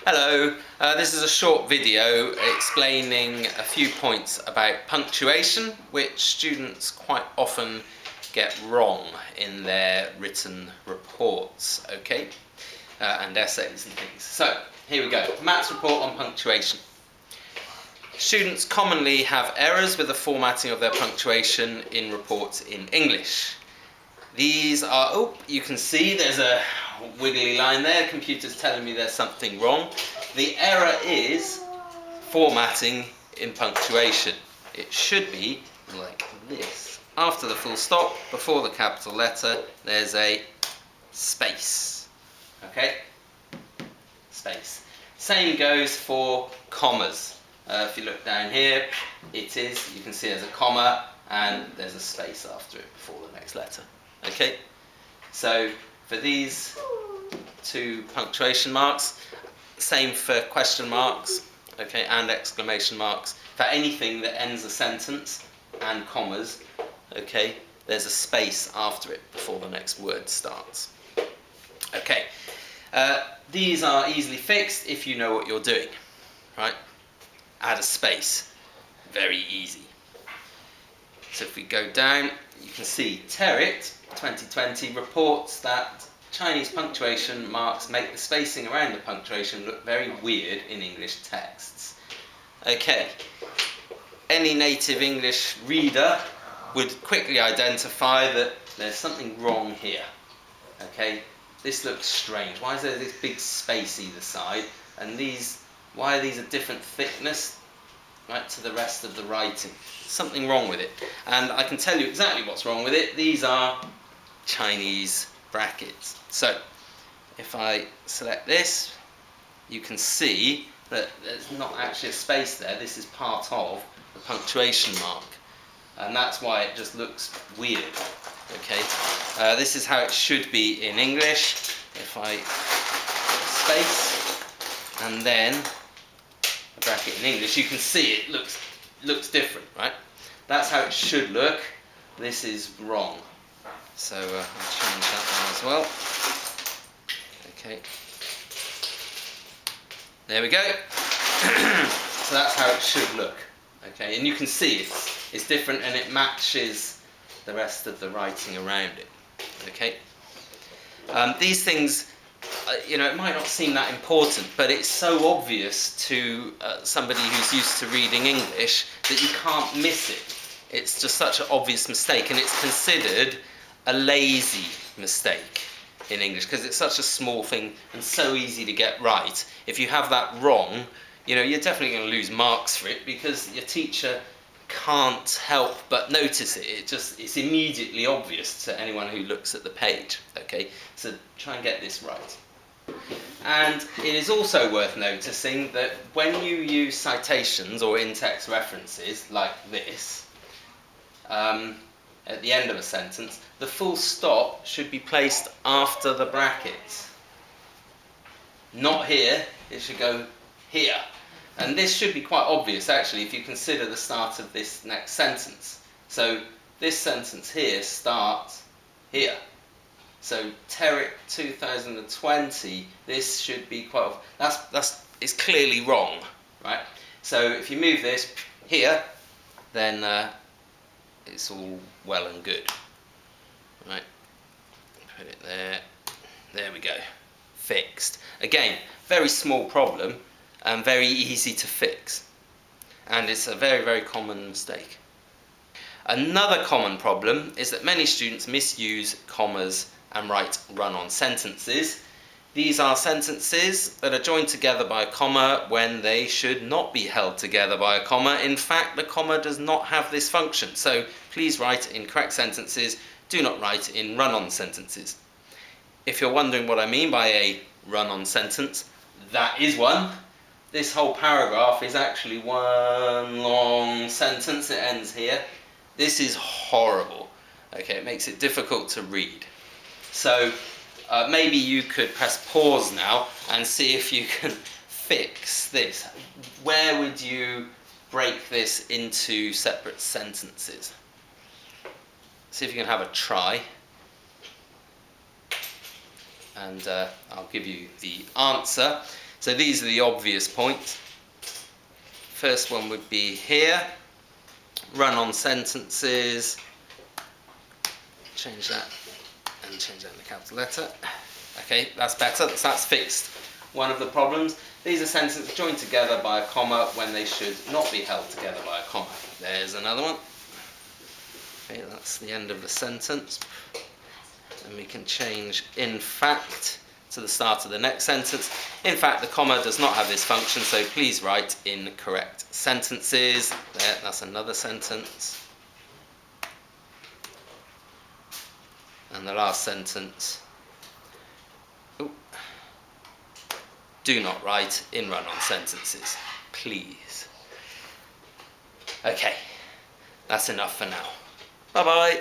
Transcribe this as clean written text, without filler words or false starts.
Hello, this is a short video explaining a few points about punctuation which students quite often get wrong in their written reports, okay, and essays and things. So, here we go. Matt's report on punctuation. Students commonly have errors with the formatting of their punctuation in reports in English. These are, you can see there's a wiggly line there. The computer's telling me there's something wrong. The error is formatting in punctuation. It should be like this. After the full stop, before the capital letter, there's a space. Okay? Space. Same goes for commas. If you look down here, you can see there's a comma and there's a space after it before the next letter. Okay, so for these two punctuation marks, same for question marks, okay, and exclamation marks. For anything that ends a sentence and commas, okay, there's a space after it before the next word starts. Okay, these are easily fixed if you know what you're doing, right? Add a space, very easy. So if we go down, you can see Territ 2020 reports that Chinese punctuation marks make the spacing around the punctuation look very weird in English texts. Okay, any native English reader would quickly identify that there's something wrong here. Okay, this looks strange. Why is there this big space either side? And why are these a different thickness? Right, to the rest of the writing. Something wrong with it. And I can tell you exactly what's wrong with it. These are Chinese brackets. So, if I select this, you can see that there's not actually a space there. This is part of the punctuation mark. And that's why it just looks weird. Okay, this is how it should be in English. If I space, and then bracket in English, you can see it looks different, right? That's how it should look. This is wrong. So I'll change that one as well. Okay. There we go. So that's how it should look. Okay, and you can see it's different and it matches the rest of the writing around it. Okay. These things, it might not seem that important, but it's so obvious to somebody who's used to reading English that you can't miss it. It's just such an obvious mistake, and it's considered a lazy mistake in English because it's such a small thing and so easy to get right. If you have that wrong, you're definitely going to lose marks for it because your teacher can't help but notice it. It's immediately obvious to anyone who looks at the page. Okay, so try and get this right. And it is also worth noticing that when you use citations or in-text references like this, at the end of a sentence, the full stop should be placed after the brackets. Not here, it should go here. And this should be quite obvious actually if you consider the start of this next sentence. So this sentence here starts here. So Territ 2020, this should be quite, it's clearly wrong, right? So if you move this here, then it's all well and good, right? Put it there. There we go. Fixed. Again, very small problem and very easy to fix. And it's a very, very common mistake. Another common problem is that many students misuse commas and write run-on sentences. These are sentences that are joined together by a comma when they should not be held together by a comma. In fact, the comma does not have this function. So please write in correct sentences. Do not write in run-on sentences. If you're wondering what I mean by a run-on sentence, that is one. This whole paragraph is actually one long sentence. It ends here. This is horrible. Okay, it makes it difficult to read. So maybe you could press pause now and see if you can fix this. Where would you break this into separate sentences? See if you can have a try. And I'll give you the answer. So these are the obvious points. First one would be here, run-on sentences, change that and change that in the capital letter. Okay, that's better, that's fixed one of the problems. These are sentences joined together by a comma when they should not be held together by a comma. There's another one. Okay, that's the end of the sentence. And we can change in fact to the start of the next sentence. In fact, the comma does not have this function, so please write in correct sentences. There, that's another sentence. And the last sentence. Ooh. Do not write in run-on sentences, please. Okay, that's enough for now. Bye-bye.